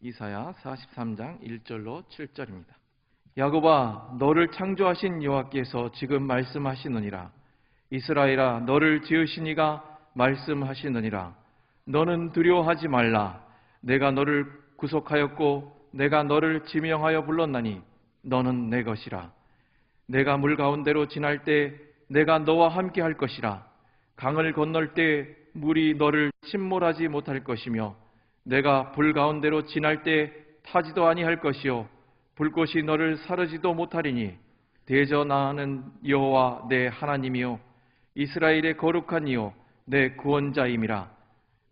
이사야 43장 1절로 7절입니다. 야곱아, 너를 창조하신 여호와께서 지금 말씀하시느니라. 이스라엘아, 너를 지으신 이가 말씀하시느니라. 너는 두려워하지 말라. 내가 너를 구속하였고 내가 너를 지명하여 불렀나니 너는 내 것이라. 내가 물 가운데로 지날 때 내가 너와 함께 할 것이라. 강을 건널 때 물이 너를 침몰하지 못할 것이며 내가 불 가운데로 지날 때 타지도 아니할 것이요 불꽃이 너를 사르지도 못하리니 대저 나는 여호와 내 하나님이요 이스라엘의 거룩한 이요 내 구원자임이라.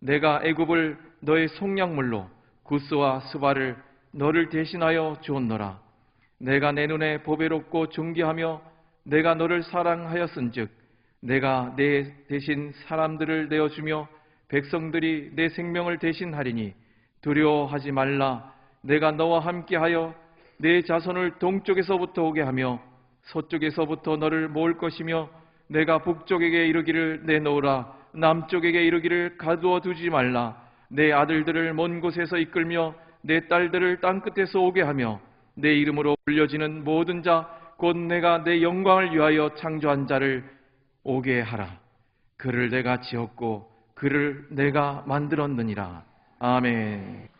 내가 애굽을 너의 속량물로 구스와 스바를 너를 대신하여 주었노라. 내가 내 눈에 보배롭고 존귀하며 내가 너를 사랑하였은즉 내가 내 대신 사람들을 내어주며 백성들이 내 생명을 대신하리니 두려워하지 말라. 내가 너와 함께하여 내 자손을 동쪽에서부터 오게 하며 서쪽에서부터 너를 모을 것이며 내가 북쪽에게 이르기를 내놓으라. 남쪽에게 이르기를 가두어 두지 말라. 내 아들들을 먼 곳에서 이끌며 내 딸들을 땅끝에서 오게 하며 내 이름으로 불려지는 모든 자 곧 내가 내 영광을 위하여 창조한 자를 오게 하라. 그를 내가 지었고 그를 내가 만들었느니라. 아멘.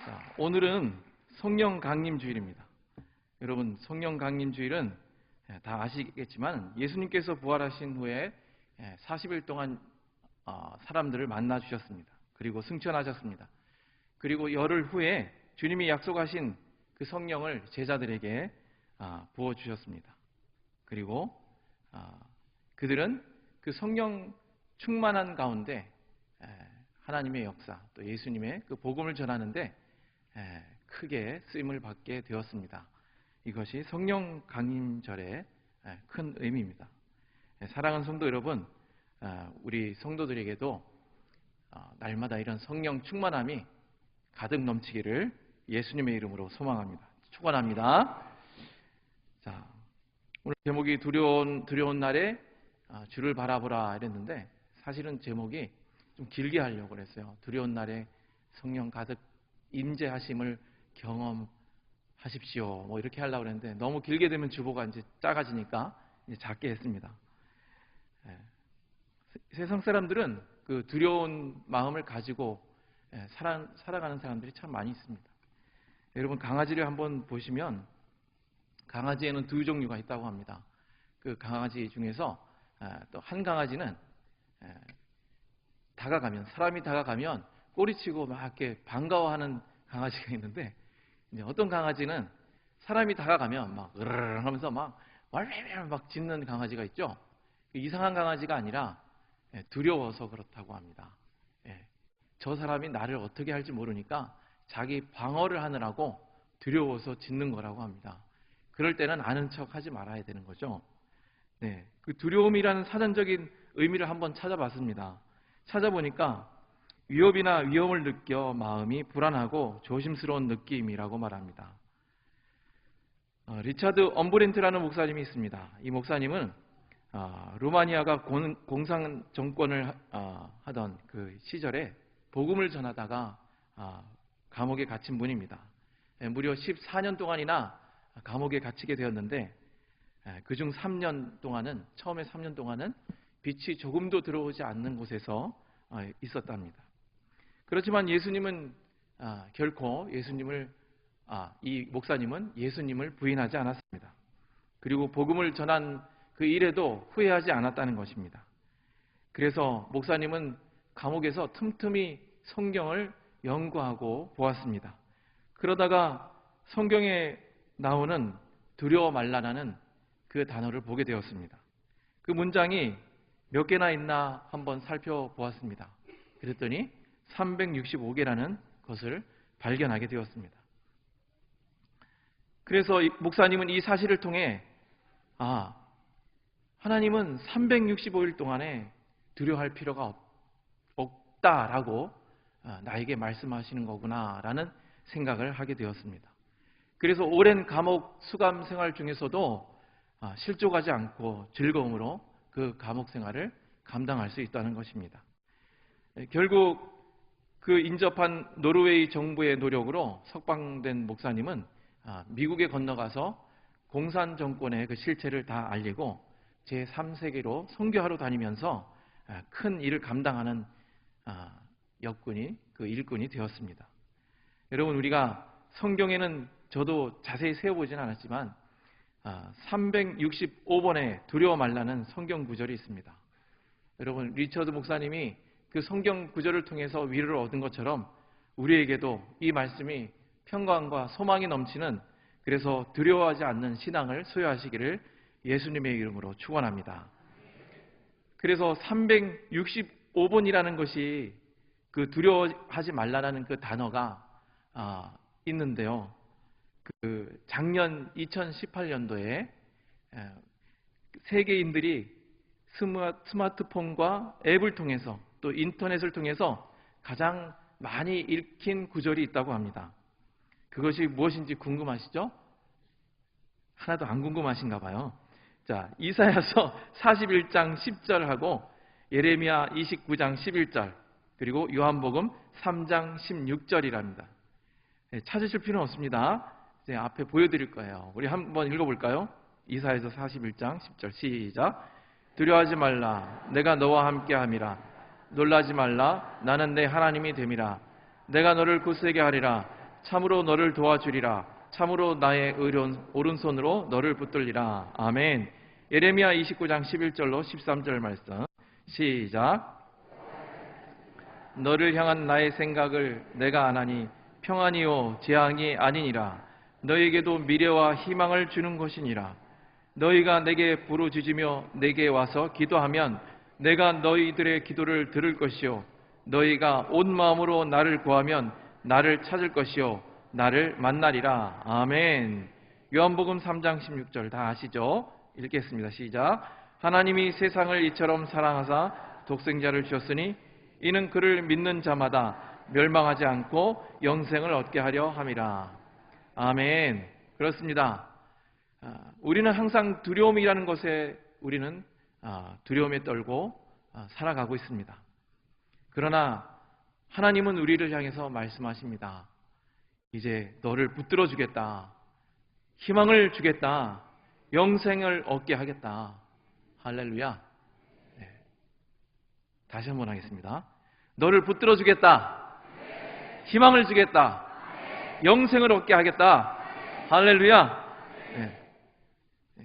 자, 오늘은 성령 강림 주일입니다. 여러분, 성령 강림 주일은 다 아시겠지만 예수님께서 부활하신 후에 40일 동안 사람들을 만나 주셨습니다. 그리고 승천하셨습니다. 그리고 열흘 후에 주님이 약속하신 그 성령을 제자들에게 부어 주셨습니다. 그리고 그들은 그 성령 충만한 가운데 하나님의 역사, 또 예수님의 그 복음을 전하는데 크게 쓰임을 받게 되었습니다. 이것이 성령 강림절의 큰 의미입니다. 사랑하는 성도 여러분, 우리 성도들에게도 날마다 이런 성령 충만함이 가득 넘치기를 예수님의 이름으로 소망합니다. 축원합니다. 자, 오늘 제목이 두려운 날에 주를 바라보라 이랬는데 사실은 제목이 좀 길게 하려고 그랬어요. 두려운 날에 성령 가득 임재하심을 경험하십시오. 뭐 이렇게 하려고 그랬는데 너무 길게 되면 주보가 이제 작아지니까 이제 작게 했습니다. 세상 사람들은 그 두려운 마음을 가지고 살아가는 사람들이 참 많이 있습니다. 여러분, 강아지를 한번 보시면 강아지에는 두 종류가 있다고 합니다. 그 강아지 중에서 또 한 강아지는 사람이 다가가면 꼬리치고 막 이렇게 반가워하는 강아지가 있는데, 이제 어떤 강아지는 사람이 다가가면 막 으르르 하면서 막 짖는 강아지가 있죠. 이상한 강아지가 아니라 두려워서 그렇다고 합니다. 저 사람이 나를 어떻게 할지 모르니까 자기 방어를 하느라고 두려워서 짖는 거라고 합니다. 그럴 때는 아는 척 하지 말아야 되는 거죠. 그 두려움이라는 사전적인 의미를 한번 찾아봤습니다. 찾아보니까 위협이나 위험을 느껴 마음이 불안하고 조심스러운 느낌이라고 말합니다. 리차드 엄브렌트라는 목사님이 있습니다. 이 목사님은 루마니아가 공산 정권을 하던 그 시절에 복음을 전하다가 감옥에 갇힌 분입니다. 무려 14년 동안이나 감옥에 갇히게 되었는데 그중 3년 동안은 처음에 3년 동안은 빛이 조금도 들어오지 않는 곳에서 있었답니다. 그렇지만 예수님은 결코 이 목사님은 예수님을 부인하지 않았습니다. 그리고 복음을 전한 그 일에도 후회하지 않았다는 것입니다. 그래서 목사님은 감옥에서 틈틈이 성경을 연구하고 보았습니다. 그러다가 성경에 나오는 두려워 말라라는 그 단어를 보게 되었습니다. 그 문장이 몇 개나 있나 한번 살펴보았습니다. 그랬더니 365개라는 것을 발견하게 되었습니다. 그래서 목사님은 이 사실을 통해 하나님은 365일 동안에 두려워할 필요가 없다라고 나에게 말씀하시는 거구나라는 생각을 하게 되었습니다. 그래서 오랜 감옥 수감 생활 중에서도 실족하지 않고 즐거움으로 그 감옥 생활을 감당할 수 있다는 것입니다. 결국 그 인접한 노르웨이 정부의 노력으로 석방된 목사님은 미국에 건너가서 공산 정권의 그 실체를 다 알리고 제3세계로 선교하러 다니면서 큰 일을 감당하는 일꾼이 되었습니다. 여러분, 우리가 성경에는 저도 자세히 세어보지는 않았지만 365번의 두려워 말라는 성경 구절이 있습니다. 여러분, 리처드 목사님이 그 성경 구절을 통해서 위로를 얻은 것처럼 우리에게도 이 말씀이 평강과 소망이 넘치는, 그래서 두려워하지 않는 신앙을 소유하시기를 예수님의 이름으로 축원합니다. 그래서 365번이라는 것이 그 두려워하지 말라는 그 단어가 있는데요. 그 작년 2018년도에 세계인들이 스마트폰과 앱을 통해서 또 인터넷을 통해서 가장 많이 읽힌 구절이 있다고 합니다. 그것이 무엇인지 궁금하시죠? 하나도 안 궁금하신가 봐요. 자, 이사야서 41장 10절하고 예레미야 29장 11절, 그리고 요한복음 3장 16절이랍니다. 찾으실 필요는 없습니다. 앞에 보여드릴 거예요. 우리 한번 읽어볼까요? 이사야서 41장 10절 시작. 두려워하지 말라, 내가 너와 함께함이라. 놀라지 말라, 나는 내 하나님이 됨이라. 내가 너를 굳세게 하리라. 참으로 너를 도와주리라. 참으로 나의 의로운 오른손으로 너를 붙들리라. 아멘. 예레미야 29장 11절로 13절 말씀 시작. 너를 향한 나의 생각을 내가 아나니 평안이요 재앙이 아니니라. 너에게도 미래와 희망을 주는 것이니라. 너희가 내게 부르짖으며 내게 와서 기도하면 내가 너희들의 기도를 들을 것이요 너희가 온 마음으로 나를 구하면 나를 찾을 것이요 나를 만나리라. 아멘. 요한복음 3장 16절 다 아시죠? 읽겠습니다. 시작. 하나님이 세상을 이처럼 사랑하사 독생자를 주셨으니 이는 그를 믿는 자마다 멸망하지 않고 영생을 얻게 하려 함이라. 아멘. 그렇습니다. 우리는 항상 두려움이라는 것에 우리는 두려움에 떨고 살아가고 있습니다. 그러나 하나님은 우리를 향해서 말씀하십니다. 이제 너를 붙들어 주겠다. 희망을 주겠다. 영생을 얻게 하겠다. 할렐루야. 네. 다시 한번 하겠습니다. 너를 붙들어 주겠다. 희망을 주겠다. 영생을 얻게 하겠다. 할렐루야. 네.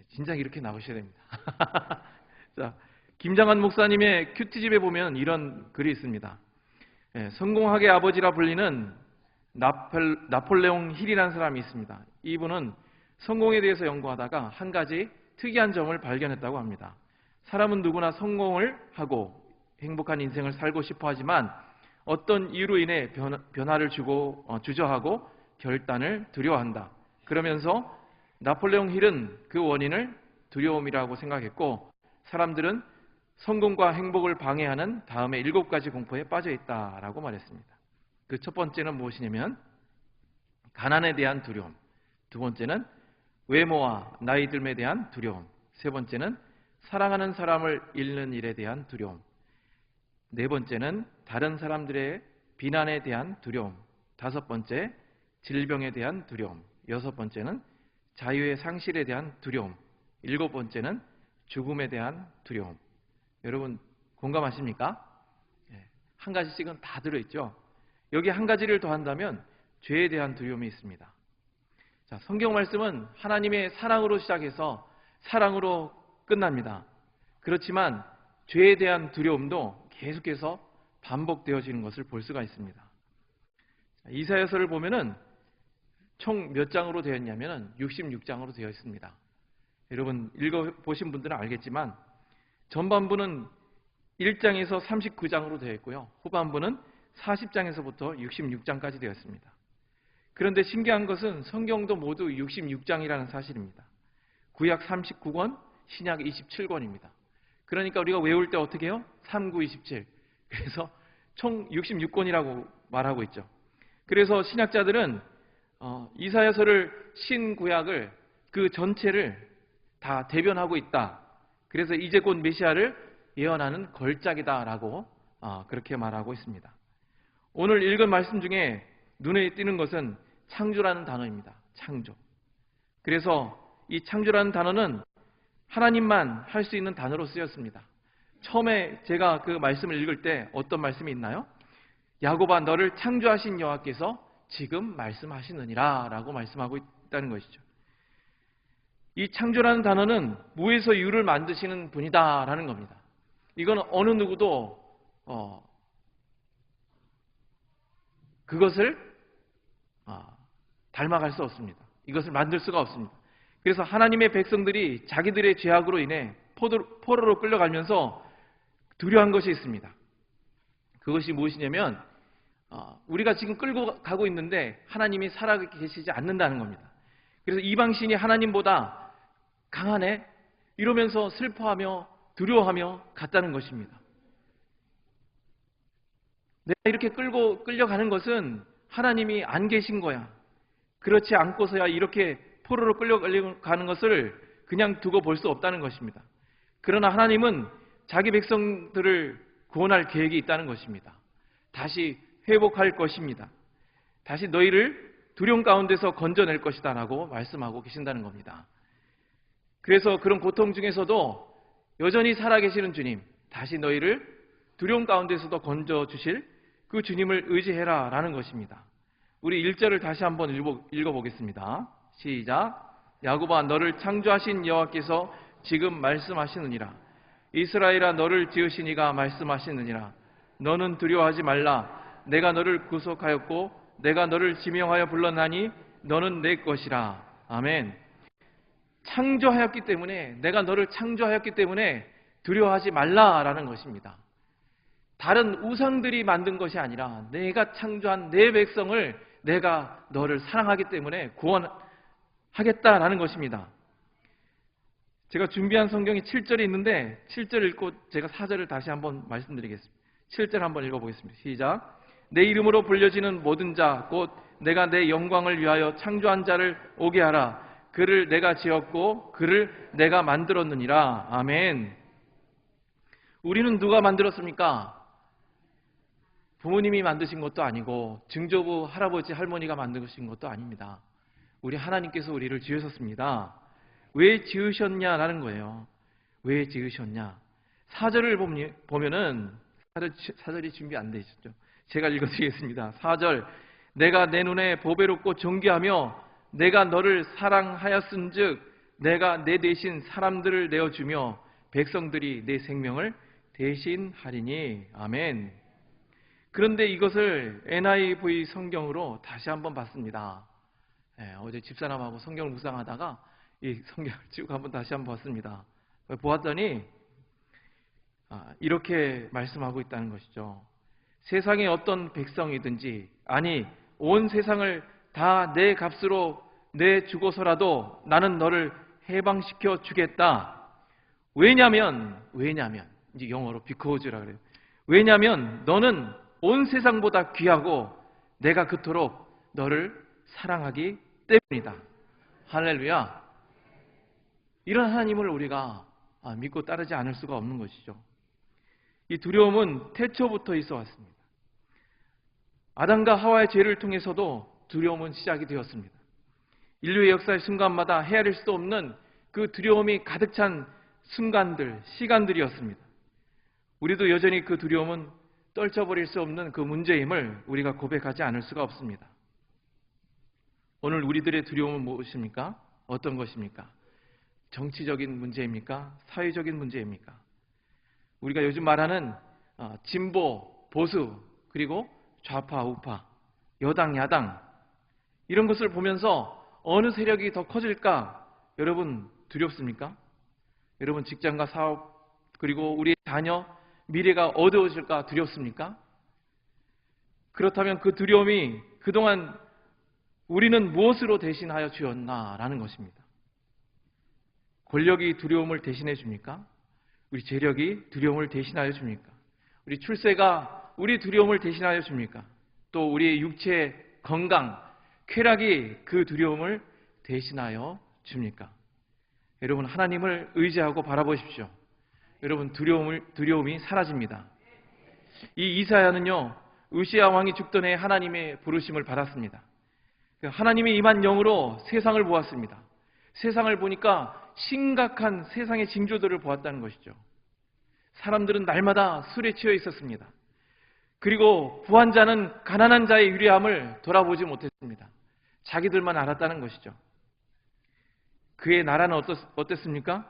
진작 이렇게 나오셔야 됩니다. 자, 김장한 목사님의 큐티집에 보면 이런 글이 있습니다. 성공학의 아버지라 불리는 나폴레옹 힐이라는 사람이 있습니다. 이분은 성공에 대해서 연구하다가 한 가지 특이한 점을 발견했다고 합니다. 사람은 누구나 성공을 하고 행복한 인생을 살고 싶어 하지만 어떤 이유로 인해 변화를 주저하고 결단을 두려워한다. 그러면서 나폴레옹 힐은 그 원인을 두려움이라고 생각했고 사람들은 성공과 행복을 방해하는 다음에 7가지 공포에 빠져 있다라고 말했습니다. 그 첫 번째는 무엇이냐면 가난에 대한 두려움, 두 번째는 외모와 나이 듦에 대한 두려움, 세 번째는 사랑하는 사람을 잃는 일에 대한 두려움, 네 번째는 다른 사람들의 비난에 대한 두려움, 다섯 번째 질병에 대한 두려움, 여섯 번째는 자유의 상실에 대한 두려움, 일곱 번째는 죽음에 대한 두려움. 여러분 공감하십니까? 한 가지씩은 다 들어있죠. 여기 한 가지를 더한다면 죄에 대한 두려움이 있습니다. 자, 성경 말씀은 하나님의 사랑으로 시작해서 사랑으로 끝납니다. 그렇지만 죄에 대한 두려움도 계속해서 반복되어지는 것을 볼 수가 있습니다. 이사야서를 보면은 총 몇 장으로 되어 있냐면 66장으로 되어 있습니다. 여러분 읽어보신 분들은 알겠지만 전반부는 1장에서 39장으로 되어 있고요. 후반부는 40장에서부터 66장까지 되어 있습니다. 그런데 신기한 것은 성경도 모두 66장이라는 사실입니다. 구약 39권, 신약 27권입니다. 그러니까 우리가 외울 때 어떻게 해요? 3, 9, 27. 그래서 총 66권이라고 말하고 있죠. 그래서 신학자들은 이사야서를 신구약을 그 전체를 다 대변하고 있다. 그래서 이제 곧 메시아를 예언하는 걸작이다라고 그렇게 말하고 있습니다. 오늘 읽은 말씀 중에 눈에 띄는 것은 창조라는 단어입니다. 창조. 그래서 이 창조라는 단어는 하나님만 할 수 있는 단어로 쓰였습니다. 처음에 제가 그 말씀을 읽을 때 어떤 말씀이 있나요? 야곱아 너를 창조하신 여호와께서 지금 말씀하시느니라 라고 말씀하고 있다는 것이죠. 이 창조라는 단어는 무에서 유를 만드시는 분이다 라는 겁니다. 이건 어느 누구도 그것을 닮아갈 수 없습니다. 이것을 만들 수가 없습니다. 그래서 하나님의 백성들이 자기들의 죄악으로 인해 포로로 끌려가면서 두려워한 것이 있습니다. 그것이 무엇이냐면 우리가 지금 끌고 가고 있는데 하나님이 살아계시지 않는다는 겁니다. 그래서 이방신이 하나님보다 강하네? 이러면서 슬퍼하며 두려워하며 갔다는 것입니다. 내가 이렇게 끌려가는 것은 하나님이 안 계신 거야. 그렇지 않고서야 이렇게 포로로 끌려가는 것을 그냥 두고 볼 수 없다는 것입니다. 그러나 하나님은 자기 백성들을 구원할 계획이 있다는 것입니다. 다시 회복할 것입니다. 다시 너희를 두려움 가운데서 건져낼 것이다 라고 말씀하고 계신다는 겁니다. 그래서 그런 고통 중에서도 여전히 살아계시는 주님, 다시 너희를 두려움 가운데서도 건져주실 그 주님을 의지해라 라는 것입니다. 우리 1절을 다시 한번 읽어보겠습니다. 시작. 야곱아 너를 창조하신 여호와께서 지금 말씀하시느니라. 이스라엘아 너를 지으신 이가 말씀하시느니라. 너는 두려워하지 말라. 내가 너를 구속하였고 내가 너를 지명하여 불렀나니 너는 내 것이라. 아멘. 창조하였기 때문에, 내가 너를 창조하였기 때문에 두려워하지 말라라는 것입니다. 다른 우상들이 만든 것이 아니라 내가 창조한 내 백성을, 내가 너를 사랑하기 때문에 구원하겠다라는 것입니다. 제가 준비한 성경이 7절이 있는데 7절 읽고 제가 4절을 다시 한번 말씀드리겠습니다. 7절 한번 읽어보겠습니다. 시작. 내 이름으로 불려지는 모든 자 곧 내가 내 영광을 위하여 창조한 자를 오게 하라. 그를 내가 지었고 그를 내가 만들었느니라. 아멘. 우리는 누가 만들었습니까? 부모님이 만드신 것도 아니고 증조부 할아버지 할머니가 만드신 것도 아닙니다. 우리 하나님께서 우리를 지으셨습니다. 왜 지으셨냐라는 거예요. 왜 지으셨냐? 4절을 보면은 4절이 준비 안 돼 있었죠. 제가 읽어드리겠습니다. 4절. 내가 내 눈에 보배롭고 존귀하며 내가 너를 사랑하였은즉 내가 내 대신 사람들을 내어주며 백성들이 내 생명을 대신하리니. 아멘. 그런데 이것을 NIV 성경으로 다시 한번 봤습니다. 어제 집사람하고 성경을 묵상하다가 이 성경을 쭉 한번 다시 한번 봤습니다. 보았더니 이렇게 말씀하고 있다는 것이죠. 세상의 어떤 백성이든지, 아니 온 세상을 다 내 값으로 내주고서라도 나는 너를 해방시켜 주겠다. 왜냐면 이제 영어로 because라 그래요. 왜냐면 너는 온 세상보다 귀하고 내가 그토록 너를 사랑하기 때문이다. 할렐루야. 이런 하나님을 우리가 믿고 따르지 않을 수가 없는 것이죠. 이 두려움은 태초부터 있어 왔습니다. 아담과 하와의 죄를 통해서도 두려움은 시작이 되었습니다. 인류의 역사의 순간마다 헤아릴 수도 없는 그 두려움이 가득 찬 순간들, 시간들이었습니다. 우리도 여전히 그 두려움은 떨쳐버릴 수 없는 그 문제임을 우리가 고백하지 않을 수가 없습니다. 오늘 우리들의 두려움은 무엇입니까? 어떤 것입니까? 정치적인 문제입니까? 사회적인 문제입니까? 우리가 요즘 말하는 진보, 보수, 그리고 좌파, 우파, 여당, 야당, 이런 것을 보면서 어느 세력이 더 커질까? 여러분 두렵습니까? 여러분 직장과 사업, 그리고 우리의 자녀, 미래가 어두워질까 두렵습니까? 그렇다면 그 두려움이 그동안 우리는 무엇으로 대신하여 주었나라는 것입니다. 권력이 두려움을 대신해 줍니까? 우리 재력이 두려움을 대신하여 줍니까? 우리 출세가 우리 두려움을 대신하여 줍니까? 또 우리의 육체의 건강, 쾌락이 그 두려움을 대신하여 줍니까? 여러분 하나님을 의지하고 바라보십시오. 여러분 두려움이 사라집니다. 이 이사야는요, 으시야 왕이 죽던 해 하나님의 부르심을 받았습니다. 하나님의 임한 영으로 세상을 보았습니다. 세상을 보니까 심각한 세상의 징조들을 보았다는 것이죠. 사람들은 날마다 술에 취해 있었습니다. 그리고 부한 자는 가난한 자의 유리함을 돌아보지 못했습니다. 자기들만 알았다는 것이죠. 그의 나라는 어땠습니까?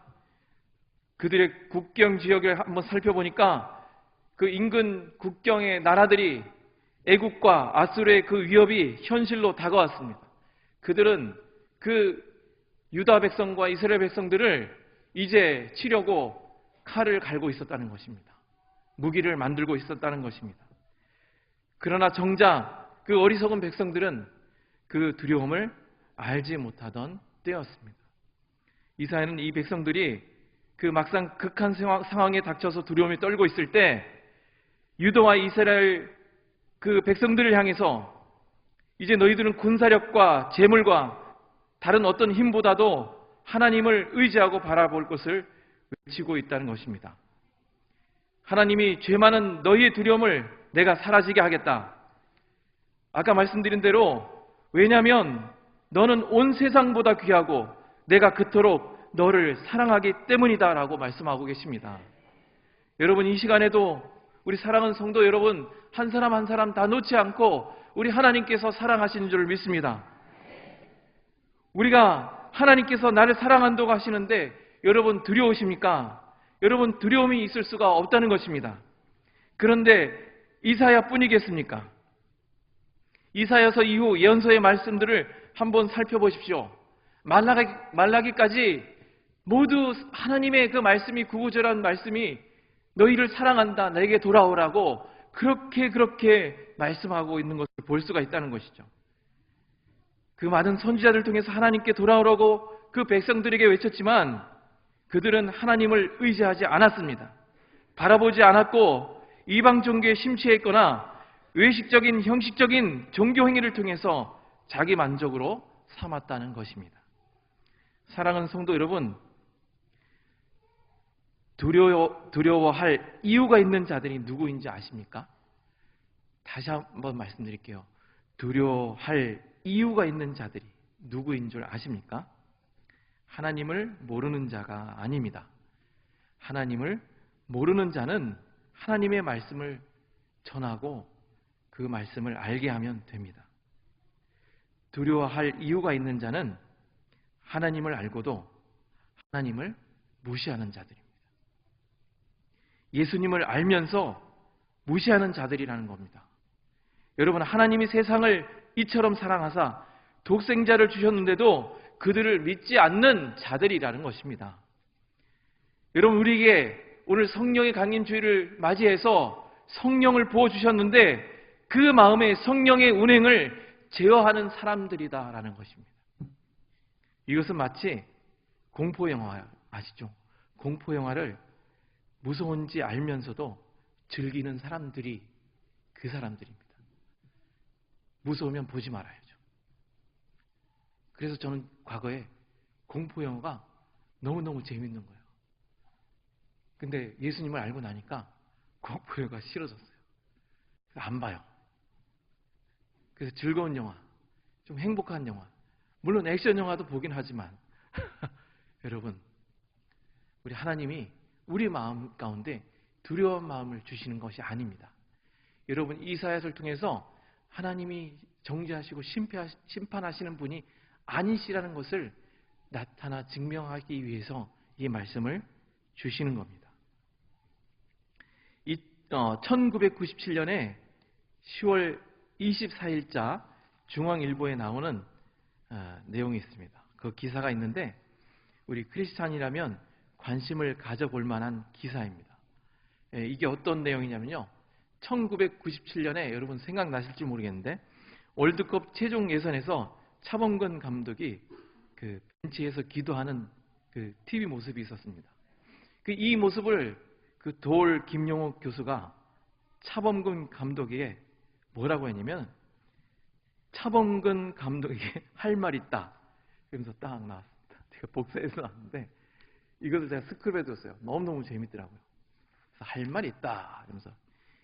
그들의 국경 지역을 한번 살펴보니까 그 인근 국경의 나라들이 애국과 아수르의 그 위협이 현실로 다가왔습니다. 그들은 그 유다 백성과 이스라엘 백성들을 이제 치려고 칼을 갈고 있었다는 것입니다. 무기를 만들고 있었다는 것입니다. 그러나 정작 그 어리석은 백성들은 그 두려움을 알지 못하던 때였습니다. 이사야는 이 백성들이 그 막상 극한 상황에 닥쳐서 두려움이 떨고 있을 때 유다와 이스라엘 그 백성들을 향해서 이제 너희들은 군사력과 재물과 다른 어떤 힘보다도 하나님을 의지하고 바라볼 것을 외치고 있다는 것입니다. 하나님이 죄 많은 너희의 두려움을 내가 사라지게 하겠다. 아까 말씀드린 대로 왜냐하면 너는 온 세상보다 귀하고 내가 그토록 너를 사랑하기 때문이다 라고 말씀하고 계십니다. 여러분 이 시간에도 우리 사랑하는 성도 여러분 한 사람 한 사람 다 놓지 않고 우리 하나님께서 사랑하시는 줄 믿습니다. 우리가 하나님께서 나를 사랑한다고 하시는데 여러분 두려우십니까? 여러분 두려움이 있을 수가 없다는 것입니다. 그런데 이사야뿐이겠습니까? 이사야서 이후 예언서의 말씀들을 한번 살펴보십시오. 말라기까지 모두 하나님의 그 말씀이 구구절한 말씀이 너희를 사랑한다, 내게 돌아오라고 그렇게 말씀하고 있는 것을 볼 수가 있다는 것이죠. 그 많은 선지자들 통해서 하나님께 돌아오라고 그 백성들에게 외쳤지만 그들은 하나님을 의지하지 않았습니다. 바라보지 않았고 이방 종교에 심취했거나 외식적인 형식적인 종교 행위를 통해서 자기 만족으로 삼았다는 것입니다. 사랑하는 성도 여러분, 두려워할 이유가 있는 자들이 누구인지 아십니까? 다시 한번 말씀드릴게요. 두려워할 이유가 있는 자들이 누구인 줄 아십니까? 하나님을 모르는 자가 아닙니다. 하나님을 모르는 자는 하나님의 말씀을 전하고 그 말씀을 알게 하면 됩니다. 두려워할 이유가 있는 자는 하나님을 알고도 하나님을 무시하는 자들입니다. 예수님을 알면서 무시하는 자들이라는 겁니다. 여러분, 하나님이 세상을 이처럼 사랑하사 독생자를 주셨는데도 그들을 믿지 않는 자들이라는 것입니다. 여러분, 우리에게 오늘 성령의 강림 주일을 맞이해서 성령을 부어주셨는데 그 마음에 성령의 운행을 제어하는 사람들이다라는 것입니다. 이것은 마치 공포영화 아시죠? 공포영화를 무서운지 알면서도 즐기는 사람들이 그 사람들입니다. 무서우면 보지 말아야죠. 그래서 저는 과거에 공포영화가 너무너무 재밌는 거예요. 근데 예수님을 알고 나니까 공포영화가 싫어졌어요. 안 봐요. 그래서 즐거운 영화, 좀 행복한 영화, 물론 액션 영화도 보긴 하지만 여러분, 우리 하나님이 우리 마음 가운데 두려운 마음을 주시는 것이 아닙니다. 여러분, 이사야서를 통해서 하나님이 정죄하시고 심판하시는 분이 아니시라는 것을 나타나 증명하기 위해서 이 말씀을 주시는 겁니다. 1997년에 10월 24일자 중앙일보에 나오는 내용이 있습니다. 그 기사가 있는데 우리 크리스찬이라면 관심을 가져볼 만한 기사입니다. 이게 어떤 내용이냐면요, 1997년에 여러분 생각나실지 모르겠는데 월드컵 최종 예선에서 차범근 감독이 그 벤치에서 기도하는 그 TV 모습이 있었습니다. 이 모습을 그 돌 김용옥 교수가 차범근 감독에게 뭐라고 했냐면, 차범근 감독에게 할 말 있다 그러면서 딱 나왔습니다. 제가 복사해서 나왔는데 이것을 제가 스크립에 뒀어요. 너무너무 재밌더라고요. 그래서 할 말 있다 그러면서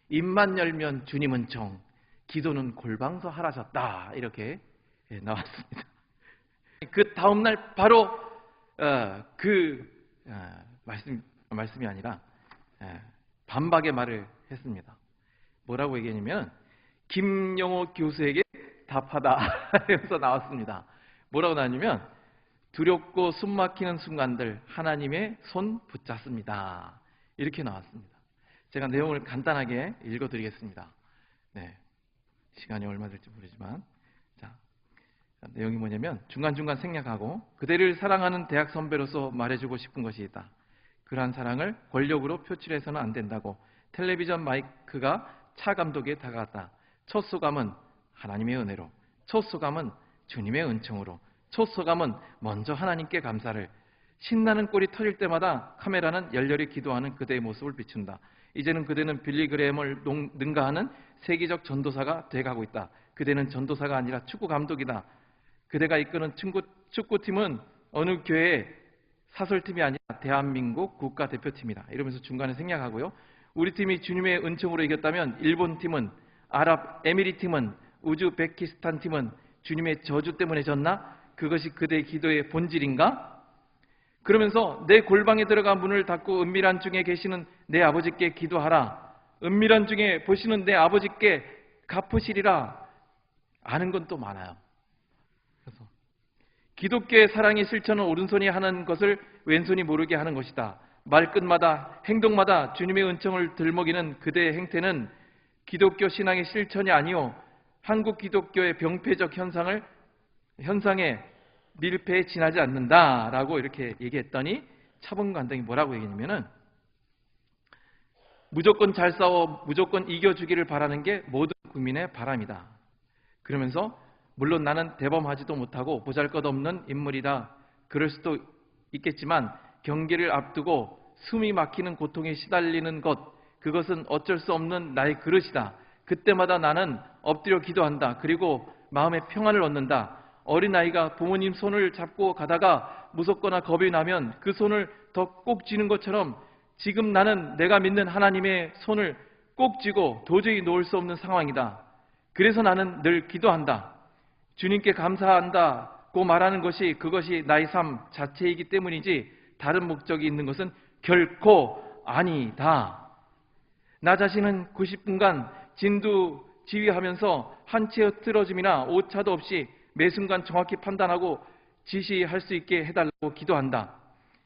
입만 열면 주님은 정, 기도는 골방서 하라셨다, 이렇게 나왔습니다. 그 다음날 바로 말씀이 아니라 반박의 말을 했습니다. 뭐라고 얘기했냐면 김영호 교수에게 답하다 하면서 나왔습니다. 뭐라고 나왔냐면 두렵고 숨막히는 순간들 하나님의 손 붙잡습니다, 이렇게 나왔습니다. 제가 내용을 간단하게 읽어드리겠습니다. 시간이 얼마 될지 모르지만, 자, 내용이 뭐냐면 중간중간 생략하고 그대를 사랑하는 대학 선배로서 말해주고 싶은 것이 있다. 그러한 사랑을 권력으로 표출해서는 안 된다고. 텔레비전 마이크가 차 감독에 다가갔다. 첫 소감은 하나님의 은혜로, 첫 소감은 주님의 은총으로, 첫 소감은 먼저 하나님께 감사를. 신나는 꼴이 터질 때마다 카메라는 열렬히 기도하는 그대의 모습을 비춘다. 이제는 그대는 빌리그레햄을 능가하는 세계적 전도사가 돼가고 있다. 그대는 전도사가 아니라 축구 감독이다. 그대가 이끄는 축구팀은 어느 교회의 사설팀이 아니라 대한민국 국가대표팀이다. 이러면서 중간에 생략하고요. 우리 팀이 주님의 은총으로 이겼다면 일본 팀은, 아랍에미리 팀은, 우즈베키스탄 팀은 주님의 저주 때문에 졌나? 그것이 그대의 기도의 본질인가? 그러면서 내 골방에 들어가 문을 닫고 은밀한 중에 계시는 내 아버지께 기도하라. 은밀한 중에 보시는 내 아버지께 갚으시리라. 아는 건 또 많아요. 그래서 기독교의 사랑의 실천은 오른손이 하는 것을 왼손이 모르게 하는 것이다. 말끝마다 행동마다 주님의 은총을 들먹이는 그대의 행태는 기독교 신앙의 실천이 아니요 한국 기독교의 병폐적 현상에 밀폐에 지나지 않는다라고 이렇게 얘기했더니 차범간당이 뭐라고 얘기했냐면은 무조건 잘 싸워 무조건 이겨주기를 바라는 게 모든 국민의 바람이다. 그러면서 물론 나는 대범하지도 못하고 보잘것없는 인물이다. 그럴 수도 있겠지만 경기를 앞두고 숨이 막히는 고통에 시달리는 그것은 어쩔 수 없는 나의 그릇이다. 그때마다 나는 엎드려 기도한다. 그리고 마음의 평안을 얻는다. 어린아이가 부모님 손을 잡고 가다가 무섭거나 겁이 나면 그 손을 더 꼭 쥐는 것처럼 지금 나는 내가 믿는 하나님의 손을 꼭 쥐고 도저히 놓을 수 없는 상황이다. 그래서 나는 늘 기도한다. 주님께 감사한다고 말하는 것이 그것이 나의 삶 자체이기 때문이지 다른 목적이 있는 것은 결코 아니다. 나 자신은 90분간 진두지휘하면서 한 채 흐트러짐이나 오차도 없이 매 순간 정확히 판단하고 지시할 수 있게 해달라고 기도한다.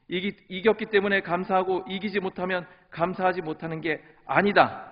이겼기 때문에 감사하고 이기지 못하면 감사하지 못하는 게 아니다.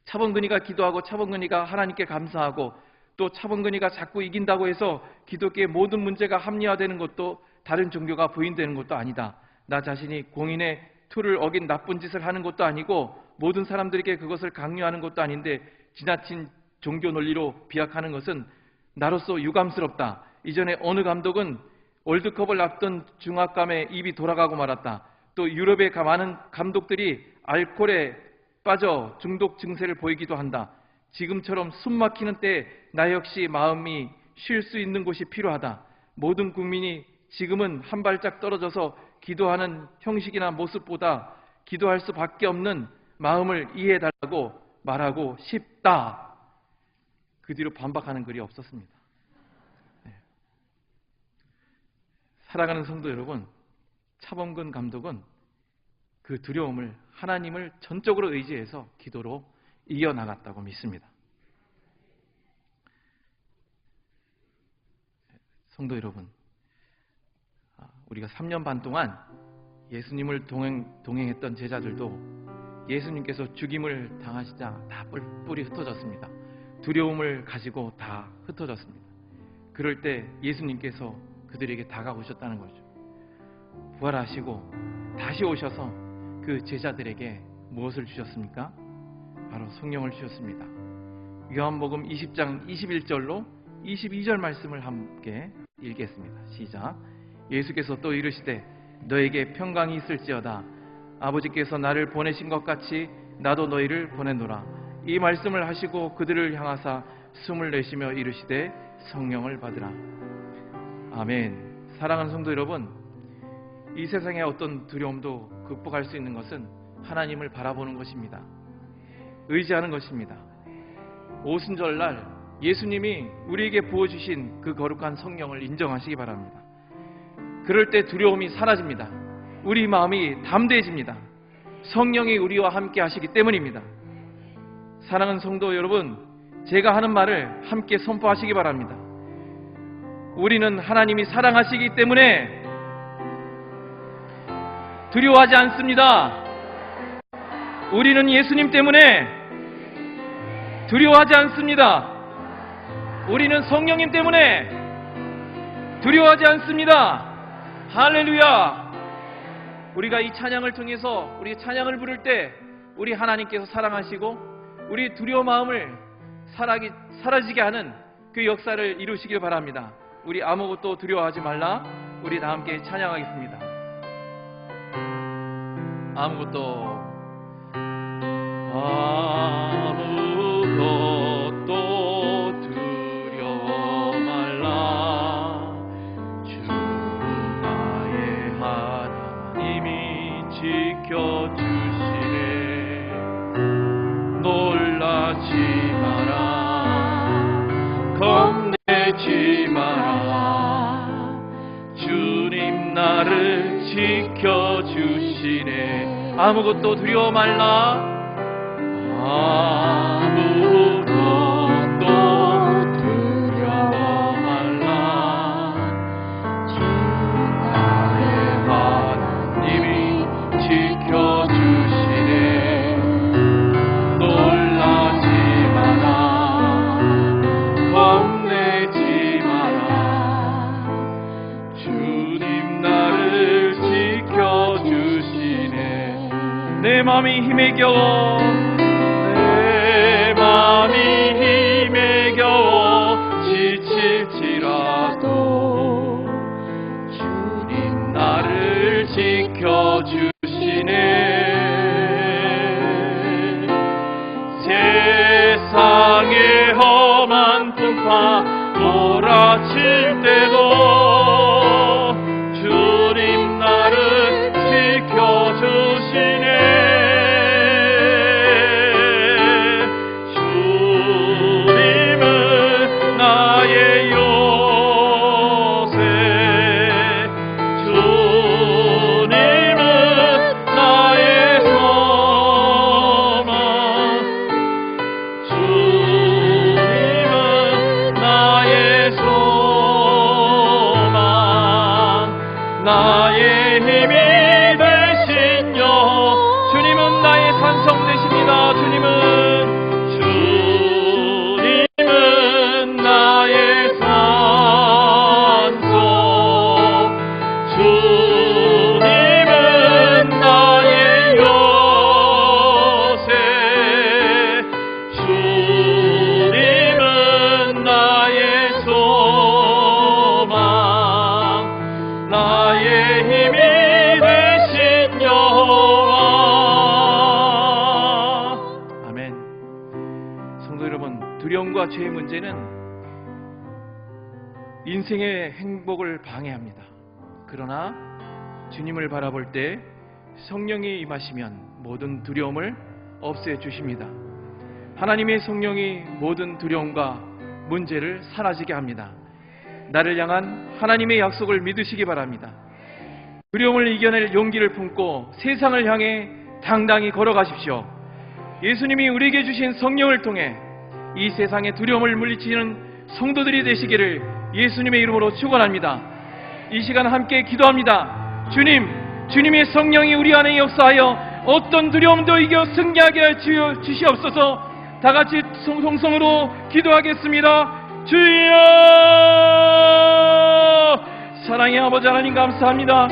차범근이가 기도하고 차범근이가 하나님께 감사하고 또 차범근이가 자꾸 이긴다고 해서 기독교의 모든 문제가 합리화되는 것도 다른 종교가 부인되는 것도 아니다. 나 자신이 공인의 틀을 어긴 나쁜 짓을 하는 것도 아니고 모든 사람들에게 그것을 강요하는 것도 아닌데 지나친 종교 논리로 비약하는 것은 나로서 유감스럽다. 이전에 어느 감독은 월드컵을 앞둔 중압감에 입이 돌아가고 말았다. 또 유럽의 많은 감독들이 알코올에 빠져 중독 증세를 보이기도 한다. 지금처럼 숨 막히는 때에 나 역시 마음이 쉴 수 있는 곳이 필요하다. 모든 국민이 지금은 한 발짝 떨어져서 기도하는 형식이나 모습보다 기도할 수밖에 없는 마음을 이해해달라고 말하고 싶다. 그 뒤로 반박하는 글이 없었습니다. 네. 사랑하는 성도 여러분, 차범근 감독은 그 두려움을 하나님을 전적으로 의지해서 기도로 이겨나갔다고 믿습니다. 성도 여러분, 우리가 3년 반 동안 예수님을 동행했던 제자들도 예수님께서 죽임을 당하시자 다 뿔뿔이 흩어졌습니다. 두려움을 가지고 다 흩어졌습니다. 그럴 때 예수님께서 그들에게 다가오셨다는 거죠. 부활하시고 다시 오셔서 그 제자들에게 무엇을 주셨습니까? 바로 성령을 주셨습니다. 요한복음 20장 21절로 22절 말씀을 함께 읽겠습니다. 시작. 예수께서 또 이르시되 너에게 평강이 있을지어다. 아버지께서 나를 보내신 것 같이 나도 너희를 보내노라. 이 말씀을 하시고 그들을 향하사 숨을 내쉬며 이르시되 성령을 받으라. 아멘. 사랑하는 성도 여러분, 이 세상의 어떤 두려움도 극복할 수 있는 것은 하나님을 바라보는 것입니다. 의지하는 것입니다. 오순절날 예수님이 우리에게 부어주신 그 거룩한 성령을 인정하시기 바랍니다. 그럴 때 두려움이 사라집니다. 우리 마음이 담대해집니다. 성령이 우리와 함께 하시기 때문입니다. 사랑하는 성도 여러분, 제가 하는 말을 함께 선포하시기 바랍니다. 우리는 하나님이 사랑하시기 때문에 두려워하지 않습니다. 우리는 예수님 때문에 두려워하지 않습니다. 우리는 성령님 때문에 두려워하지 않습니다. 할렐루야! 우리가 이 찬양을 통해서 우리 찬양을 부를 때 우리 하나님께서 사랑하시고 우리 두려워 마음을 사라지게 하는 그 역사를 이루시길 바랍니다. 우리 아무것도 두려워하지 말라. 우리 다 함께 찬양하겠습니다. 아무것도 두려워 말라. 주 나의 하나님이 지켜주시네. 놀라지 마라. 겁내지 마라. 주님 나를 지켜주시네. 아무것도 두려워 말라. 아무것도 내 마음이 힘에 겨워 내 마음이 힘에 겨워 지칠지라도 주님 나를 지켜주시네. 세상의 험한 풍파 몰아칠 때도 주님 나를 지켜주시네. 주님은 나의 요새, 주님은 나의 소망, 주님은 나의 소망, 나의 힘이 되신 여호와. 주님은 나의 산성 되십니다. 주님은 나의 산성, 주님은 나의 요새, 주님은 나의 소망, 나의 힘이 되신 여호와. 아멘. 성도 여러분, 두려움과 죄의 문제는 인생의 행복을 방해합니다. 그러나 주님을 바라볼 때 성령이 임하시면 모든 두려움을 없애주십니다. 하나님의 성령이 모든 두려움과 문제를 사라지게 합니다. 나를 향한 하나님의 약속을 믿으시기 바랍니다. 두려움을 이겨낼 용기를 품고 세상을 향해 당당히 걸어가십시오. 예수님이 우리에게 주신 성령을 통해 이 세상의 두려움을 물리치는 성도들이 되시기를 예수님의 이름으로 축원합니다. 이 시간 함께 기도합니다. 주님의 성령이 우리 안에 역사하여 어떤 두려움도 이겨 승리하게 주시옵소서. 다 같이 성성으로 기도하겠습니다. 주여! 사랑의 아버지 하나님 감사합니다.